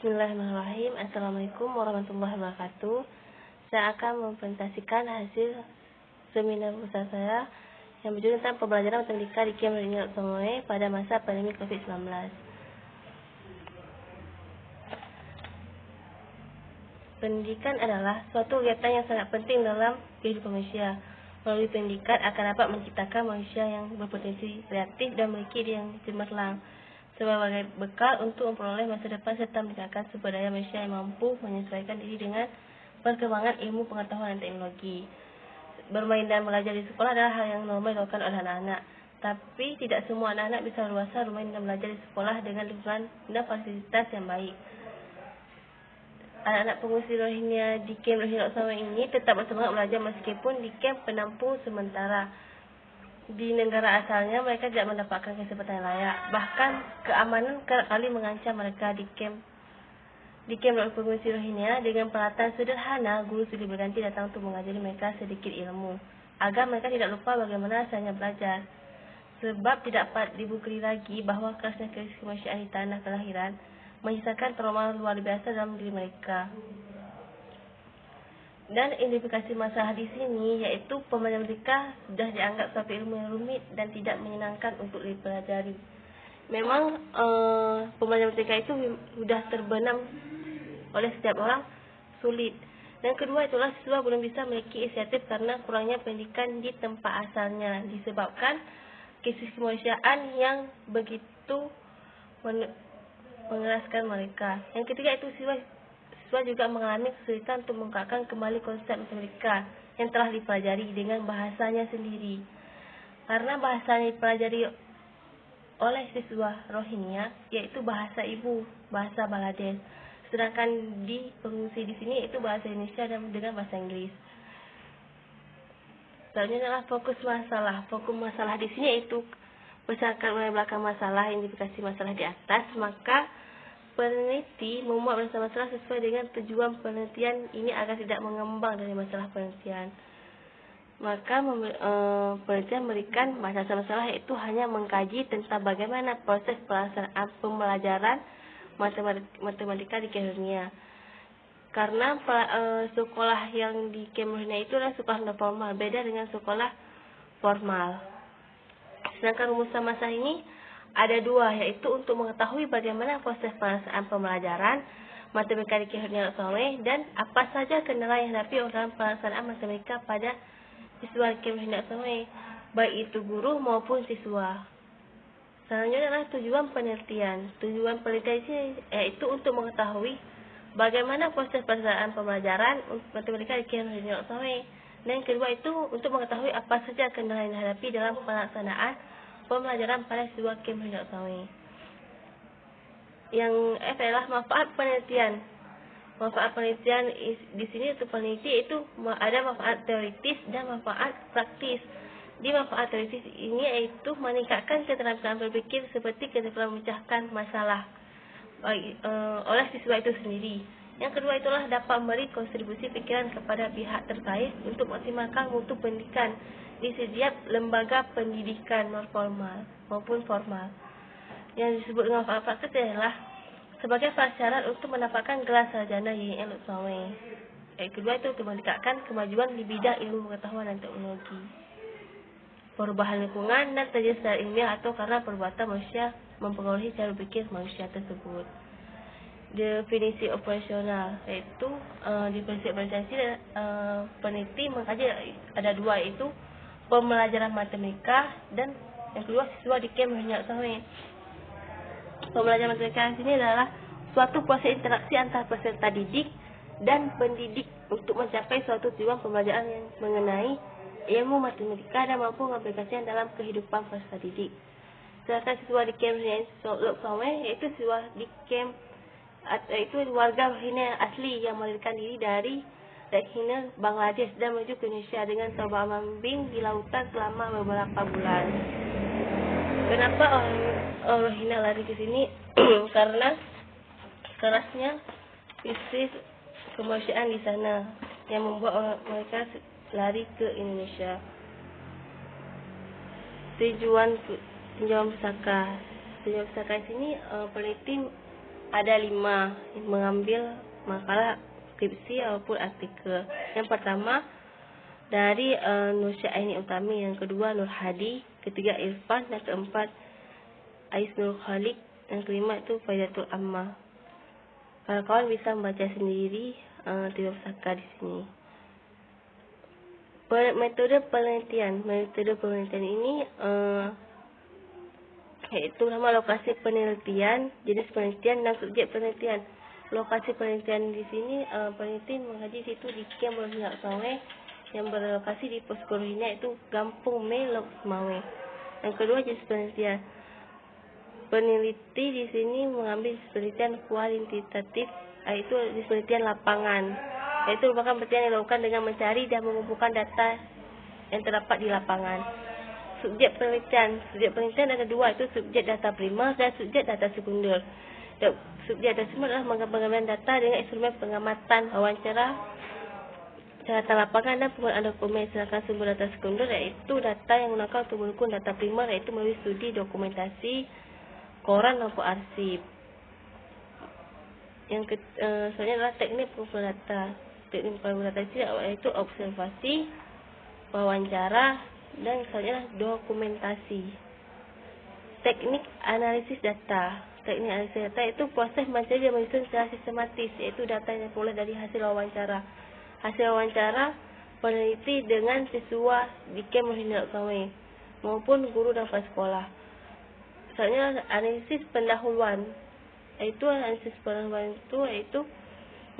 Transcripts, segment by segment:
Bismillahirrahmanirrahim. Assalamualaikum warahmatullahi wabarakatuh. Saya akan mempresentasikan hasil seminar besar saya yang berjudul tentang pembelajaran matematika di Kem Rohingya Somoe pada masa pandemi COVID-19. Pendidikan adalah suatu kegiatan yang sangat penting dalam kehidupan manusia. Melalui pendidikan akan dapat menciptakan manusia yang berpotensi kreatif dan memiliki ide yang cemerlang sebagai bekal untuk memperoleh masa depan serta meningkatkan sumber daya manusia yang mampu menyesuaikan diri dengan perkembangan ilmu pengetahuan dan teknologi. Bermain dan belajar di sekolah adalah hal yang normal dilakukan oleh anak-anak. Tapi tidak semua anak-anak bisa berluasa bermain dan belajar di sekolah dengan lingkungan dan fasilitas yang baik. Anak-anak pengungsi Rohingya di Kem Rohingya Somoe ini tetap bersemangat belajar meskipun di kem penampung sementara. Di negara asalnya mereka tidak mendapatkan kesempatan yang layak. Bahkan keamanan kerap kali mengancam mereka di kem pengungsi Rohingya. Dengan peralatan sederhana, guru silih berganti datang untuk mengajari mereka sedikit ilmu agar mereka tidak lupa bagaimana asalnya belajar. Sebab tidak dapat dibungkiri lagi bahawa kerasnya krisis kemanusiaan di tanah kelahiran menyisakan trauma luar biasa dalam diri mereka. Dan identifikasi masalah di sini yaitu pembelajaran matematika sudah dianggap suatu ilmu yang rumit dan tidak menyenangkan untuk dipelajari. Memang pembelajaran matematika itu sudah terbenam oleh setiap orang sulit. Dan kedua itulah siswa belum bisa memiliki inisiatif karena kurangnya pendidikan di tempat asalnya disebabkan krisis kemanusiaan yang begitu mengeraskan mereka. Yang ketiga itu siswa juga mengalami kesulitan untuk mengungkapkan kembali konsep matematika yang telah dipelajari dengan bahasanya sendiri. Karena bahasa yang dipelajari oleh siswa Rohingya yaitu bahasa ibu, bahasa Bangladesh. Sedangkan di pengungsi di sini itu bahasa Indonesia dan dengan bahasa Inggris. Selanjutnya adalah fokus masalah. Fokus masalah di sini yaitu berdasarkan mulai belakang masalah, identifikasi masalah di atas, maka peneliti memuat masalah sesuai dengan tujuan penelitian ini agar tidak mengembang dari masalah penelitian. Maka penelitian memberikan masalah yaitu hanya mengkaji tentang bagaimana proses pelaksanaan pembelajaran matematika di Kem Rohingya. Karena sekolah yang di Kem Rohingya itu adalah sekolah non formal, beda dengan sekolah formal. Sedangkan rumusan masalah ini ada dua, yaitu untuk mengetahui bagaimana proses pelaksanaan pembelajaran matematika di Kem Rohingya Somoe dan apa saja kendala yang dihadapi dalam pelaksanaan matematika pada siswa Kem Rohingya Somoe, baik itu guru maupun siswa. Selanjutnya adalah tujuan penelitian. Tujuan penelitian ini yaitu untuk mengetahui bagaimana proses pelaksanaan pembelajaran matematika di Kem Rohingya Somoe. Dan yang kedua itu untuk mengetahui apa saja kendala yang dihadapi dalam pelaksanaan pembelajaran pada siswa Kem Rohingya Somoe. Yang adalah manfaat penelitian. Manfaat penelitian di sini untuk peneliti itu ada manfaat teoritis dan manfaat praktis. Di manfaat teoritis ini yaitu meningkatkan keterampilan berpikir seperti keterampilan memecahkan masalah oleh siswa itu sendiri. Yang kedua itulah dapat memberi kontribusi pikiran kepada pihak terkait untuk maksimalkan mutu pendidikan di setiap lembaga pendidikan non formal maupun formal. Yang disebut dengan manfaat praktis adalah sebagai prasyarat untuk mendapatkan gelar sarjana YIN Somoe. Yang kedua itu untuk meningkatkan kemajuan di bidang ilmu pengetahuan dan teknologi, perubahan lingkungan dan terjadi secara ilmiah atau karena perbuatan manusia mempengaruhi cara berpikir manusia tersebut. Definisi operasional yaitu definisi operasional peneliti mengkaji ada dua, yaitu pembelajaran matematika dan yang kedua siswa di Kem Rohingya Somoe. Pembelajaran matematika di sini adalah suatu proses interaksi antara peserta didik dan pendidik untuk mencapai suatu tujuan pembelajaran yang mengenai ilmu matematika dan mampu mengaplikasikan dalam kehidupan peserta didik. Sedangkan siswa di Kem Rohingya Somoe yaitu siswa di Kem itu warga Rohingya asli yang melarikan diri dari Rakhine, Bangladesh dan menuju ke Indonesia dengan terbang ambing di lautan selama beberapa bulan. Kenapa orang Rohingya lari ke sini? Karena kerasnya krisis kemanusiaan di sana yang membuat mereka lari ke Indonesia. Tujuan pusaka di sini peneliti ada 5 yang mengambil makalah skripsi ataupun artikel. Yang pertama dari Nur Syaini Utami, yang kedua Nur Hadi, ketiga Irfan, yang keempat Ais Nur Khalik, yang kelima itu Faidatul Amma. Kalau kawan bisa membaca sendiri, tidak usah di sini. Metode penelitian ini yaitu nama lokasi penelitian, jenis penelitian, dan subjek penelitian. Lokasi penelitian di sini peneliti mengaji situ di Kem Rohingya Smawe yang berlokasi di Posko Rohingya itu Kampung Melok Smawe. Yang kedua jenis penelitian. Peneliti di sini mengambil penelitian kualitatif, yaitu penelitian lapangan, yaitu merupakan penelitian yang dilakukan dengan mencari dan mengumpulkan data yang terdapat di lapangan. Subjek penelitian ada 2, itu subjek data primer dan subjek data sekunder. Subjek data primer adalah pengambilan data dengan instrumen pengamatan, wawancara, data lapangan dan penggunaan dokumen. Sedangkan sumber data sekunder yaitu data yang menggunakan untuk mendukung data primer, yaitu melalui studi, dokumentasi, koran maupun arsip. Yang selanjutnya adalah teknik pengumpulan data. Teknik pengumpulan data yaitu observasi, wawancara, dan selanjutnya dokumentasi. Teknik analisis data. Teknik analisis data itu proses mencari dan menyusun secara sistematis, yaitu data yang diperoleh dari hasil wawancara. Hasil wawancara peneliti dengan siswa di Kem Rohingya Smawe maupun guru dan kepala sekolah. Selanjutnya analisis pendahuluan. Yaitu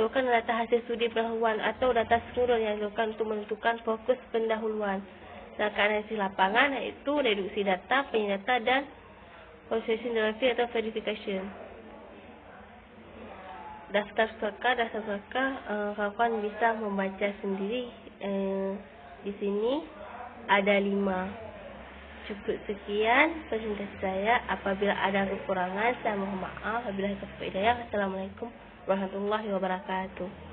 bukan data hasil studi pendahuluan atau data sekunder yang dilakukan untuk menentukan fokus pendahuluan. Sedangkan analisis lapangan yaitu reduksi data, penyerahan data, dan processing atau verification. Daftar suaka, kawan bisa membaca sendiri. Di sini ada 5. Cukup sekian presentasi saya. Apabila ada kekurangan, saya mohon maaf. Wabillahi taufiq wal hidayah. Assalamualaikum warahmatullahi wabarakatuh.